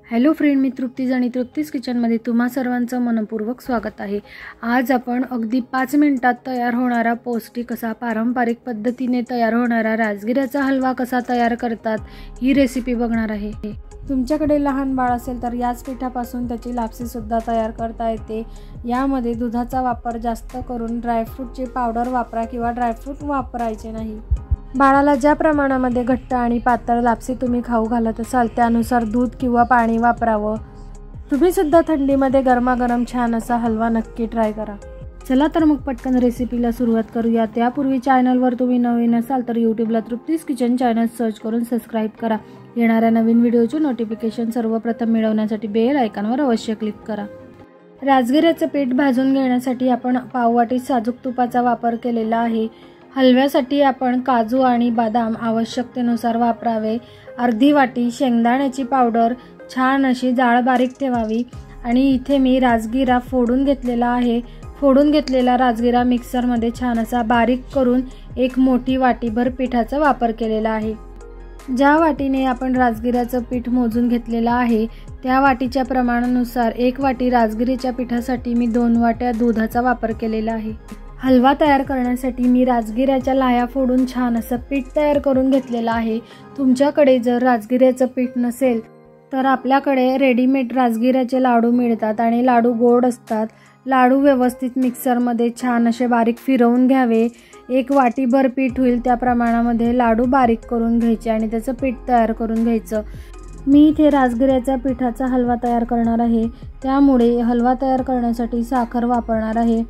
Hello friend, मी तृप्तीज आणि तृप्तीज किचनमध्ये तुम्हा सर्वांचं मनपूर्वक स्वागत आहे। आज आपण अगदी 5 मिनिटात तयार होणारा पौष्टिक असा पारंपरिक पद्धतीने तयार होणारा राजगिऱ्याचा हलवा कसा तयार करतात ही रेसिपी बघणार आहे। तुमच्याकडे लहान बाळ असेल तर याच पिठापासून त्याची लापसी सुद्धा तयार करता येते। यामध्ये दुधाचा वापर जास्त करून ड्रायफ्रूटची पावडर वापरा किंवा ड्रायफ्रूट वापरायचे नाही। बाळाला ज्या प्रमाणामध्ये घट्ट आणि पातळ लापसी तुम्ही खाऊ घालत असाल त्यानुसार दूध किंवा पाणी वापरावं। तुम्ही सुद्धा थंडीमध्ये गरमागरम छान असा हलवा नक्की ट्राय करा। चला तर मग पटकन रेसिपीला सुरुवात करूया। त्यापूर्वी चॅनलवर तुम्ही नवीन असाल तर यूट्यूबला तृप्तीज किचन चॅनल सर्च करून सबस्क्राइब करा। येणाऱ्या नवीन व्हिडिओचे नोटिफिकेशन सर्वप्रथम मिळवण्यासाठी बेल आयकॉनवर अवश्य क्लिक करा। राजगिऱ्याचं पीठ भाजून घेण्यासाठी आपण पाववाटी साजूक तुपाचा वापर केलेला आहे। हलव्यासाठी आपण काजू आणि बदाम आवश्यकतेनुसार वापरावे। अर्धी वाटी शेंगदाण्याची पावडर छान अशी जाड बारीक ठेवावी आणि इथे मी राजगिरा फोडून घेतलेला आहे। फोडून घेतलेला राजगिरा मिक्सरमध्ये छान असा बारीक करून एक मोठी वाटीभर पिठाचा वापर केलेला आहे। ज्या वाटीने आपण राजगिऱ्याचं पीठ मोजून घेतलेलं आहे त्या वाटीच्या प्रमाणानुसार 1 वाटी राजगिरीच्या पिठासाठी मी 2 वाट्या दुधाचा वापर केलेला आहे। हलवा तयार करण्यासाठी मी राजगिऱ्याच्या लाह्या फोडून छान असं पीठ तयार करून घेतलेलं आहे। तुमच्याकडे जर राजगिऱ्याचं पीठ नसेल तर आपल्याकडे रेडीमेड राजगिऱ्याचे लाडू मिळतात आणि लाडू गोड असतात। लाडू व्यवस्थित मिक्सरमध्ये छान असे बारीक फिरवून घ्यावे। 1 वाटीभर पीठ होईल त्या प्रमाणामध्ये लाडू बारीक करून घ्यायचे आणि त्याचं पीठ तयार करून घ्यायचं। मी इथे राजगिऱ्याच्या पिठाचा हलवा तयार करणार आहे, त्यामुळे हलवा तयार करण्यासाठी साखर वापरणार आहे।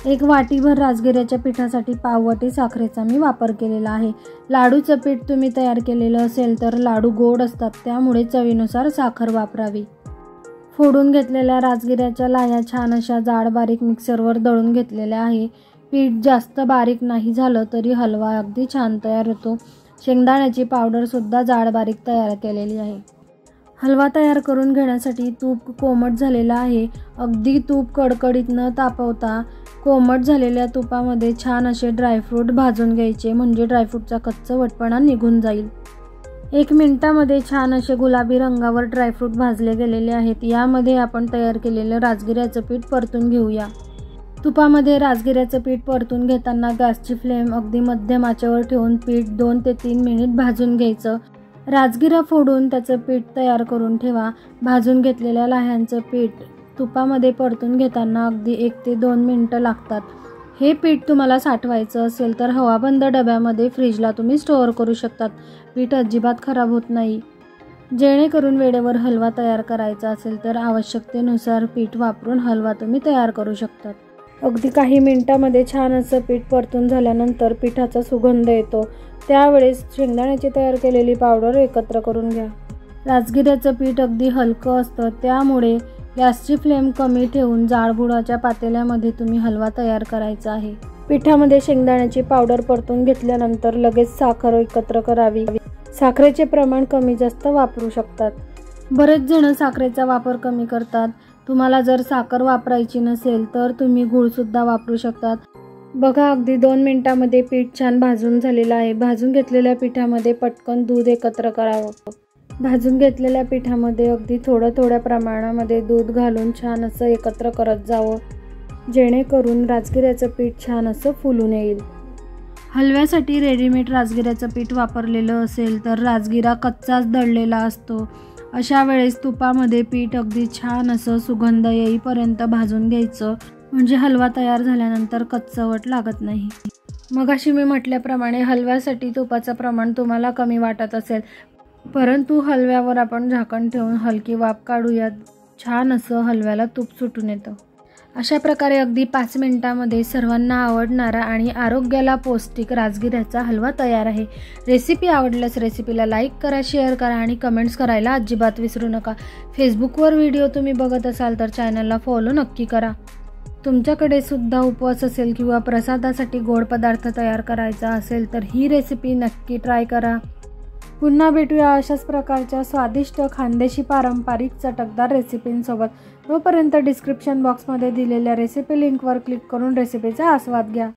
1 वाटीभर राजगिऱ्याच्या पिठासाठी पाव वाटी साखरेचा मी वापर केलेला आहे। लाडूचं पीठ तुम्ही तयार केलेलं असेल तर लाडू गोड असतात, त्यामुळे चवीनुसार साखर वापरावी। फोडून घेतलेल्या राजगिऱ्याच्या लाह्या छान अशा जाड बारीक मिक्सरवर दळून घेतलेल्या आहे। पीठ जास्त बारीक नाही झालं तरी हलवा अगदी छान तयार होतो। शेंगदाण्याची पावडर सुद्धा जाड बारीक तयार केलेली आहे। हलवा तयार करून घेण्यासाठी तूप कोमट झालेला आहे। अगदी तूप कडकडीत न तापवता कोमट झालेल्या तुपामध्ये छान असे ड्रायफ्रूट भाजून घ्यायचे, म्हणजे ड्रायफ्रूटचा कच्चावटपणा निघून जाईल। 1 मिनिटामध्ये छान असे गुलाबी रंगावर ड्रायफ्रूट भाजले गेलेले आहेत। यामध्ये आपण तयार केलेलं राजगिऱ्याचं पीठ परतून घेऊया। तुपामध्ये राजगिऱ्याचं पीठ परतून घेताना गॅसची फ्लेम अगदी मध्यम आचेवर ठेवून पीठ 2 ते 3 मिनिट भाजून घ्यायचं। राजगिरा फोडून त्याचं पीठ तयार करून ठेवा। भाजून घेतलेल्या लाह्यांचं पीठ तुपामध्ये परतून घेताना अगदी 1 ते 2 मिनिटं लागतात। हे पीठ तुम्हाला साठवायचं असेल तर हवाबंद डब्यामध्ये फ्रीजला तुम्ही स्टोअर करू शकतात। पीठ अजिबात खराब होत नाही। जेणेकरून वेळेवर हलवा तयार करायचा असेल तर आवश्यकतेनुसार पीठ वापरून हलवा तुम्ही तयार करू शकतात। अगदी काही मिनिटांमध्ये छान असं पीठ परतून झाल्यानंतर पिठाचा सुगंध येतो, त्यावेळेस शेंगदाण्याची तयार केलेली पावडर एकत्र करून घ्या। राजगिऱ्याचं पीठ अगदी हलकं असतं, त्यामुळे गॅसची फ्लेम कमी ठेवून जाडबुडाच्या पातेल्यामध्ये तुम्ही हलवा तयार करायचा आहे। पिठामध्ये शेंगदाण्याची पावडर परतून घेतल्यानंतर लगेच साखर एकत्र करावी। साखरेचे प्रमाण कमी जास्त वापरू शकतात। बरेच जण साखरेचा वापर कमी करतात। तुम्हाला जर साखर वापरायची नसेल तर तुम्ही गूळ सुद्धा वापरू शकतात। बघा, अगदी 2 मिनिटांमध्ये पीठ छान भाजून झालेलं आहे। भाजून घेतलेल्या पिठामध्ये पटकन दूध एकत्र करावं। भाजून घेतलेल्या पिठामध्ये अगदी थोड्या प्रमाणामध्ये दूध घालून छान असं एकत्र करत जावं, जेणेकरून राजगिऱ्याचं पीठ छान असं फुलून येईल। हलव्यासाठी रेडीमेड राजगिऱ्याचं पीठ वापरलेलं असेल तर राजगिरा कच्चाच दळलेला असतो। अशा वेळेस तुपामध्ये पीठ अगदी छान असं सुगंध येईपर्यंत भाजून घ्यायचं, म्हणजे हलवा तयार झाल्यानंतर कच्चावट लागत नाही। मगाशी मी म्हटल्याप्रमाणे हलव्यासाठी तुपाचं प्रमाण तुम्हाला कमी वाटत असेल, परंतु हलव्यावर आपण झाकण ठेवून हलकी वाफ काढूयात। छान असं हलव्याला तूप सुटून येतं। अशा प्रकारे अगदी 5 मिनिटांमध्ये सर्वांना आवडणारा आणि आरोग्याला पौष्टिक राजगिऱ्याचा हलवा तयार आहे। रेसिपी आवडल्यास रेसिपीला लाईक करा, शेअर करा आणि कमेंट्स करायला अजिबात विसरू नका। फेसबुकवर व्हिडिओ तुम्ही बघत असाल तर चॅनलला फॉलो नक्की करा। तुमच्याकडे सुद्धा उपवास असेल किंवा प्रसादासाठी गोड पदार्थ तयार करायचा असेल तर ही रेसिपी नक्की ट्राय करा। पुन्हा भेटूया अशाच प्रकारच्या स्वादिष्ट खानदेशी पारंपरिक चटकदार रेसिपींसोबत। तोपर्यंत डिस्क्रिप्शन बॉक्समध्ये दिलेल्या रेसिपी लिंकवर क्लिक करून रेसिपीचा आस्वाद घ्या।